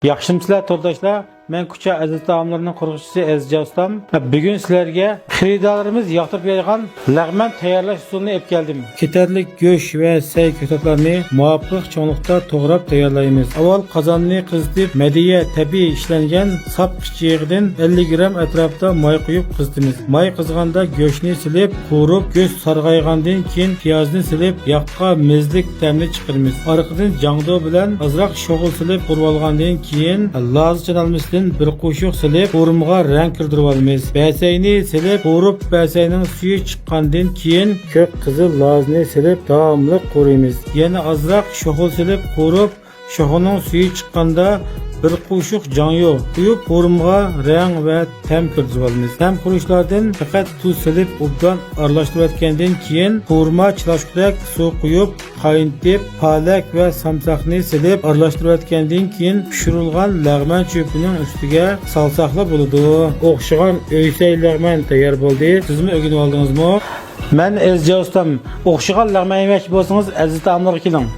Yaxşımsizlar to'rdoshlar, men Kucha aziz taomlarining qurg'uvchisi Ezja ustam. Bugun sizlarga xaridorlarimiz yoqtirib bergan lag'man tayyorlash usulini olib keldim. Ketarlik go'sht va say ko'katlarni muvofiq cho'nliqda to'g'rab tayyorlaymiz. Avval qozonni qizitib, madiya tabiiy ishlangan sap yog'idan 50 gram atrofida moy quyib qizitamiz. Moy qizganda go'shtni silib, qurib, go'sht sarg'aygandan keyin piyozni silib, yoqqa mizlik ta'mni chiqaramiz. Orqadan jangdo bilan ozroq sho'g'il silib, qurib olgandan keyin loz chanalmasdan bir qo'shiq silib, o'rimga rang kirdirib olamiz. Basayni silib, qurib, basayning suvi chiqqandan keyin ko'k qizil lozni silib, davomli qurimiz. Yana ozroq sho'g'il silib, qurib, sho'g'ining suvi chiqqanda bir qo'shiq janyo quyib, o'rimga rang va ta'm kirdirib olamiz. Ta'm qurishlardan faqat tuz silib, obdan aralashtirayotgandan keyin qo'rma chilashqudek suv quyib, qaynatib, palak va samsaqni silib, aralashtirayotgandan keyin pishirilgan lag'man cho'pining ustiga salsaqla bo'ladi. O'xshagan o'ysay lag'man tayyor bo'ldi. Sizmi o'rganib oldingizmi? Men Ezja ustam. O'xshagan lag'man yemoqchi bo'lsangiz, aziz taomlarga keling.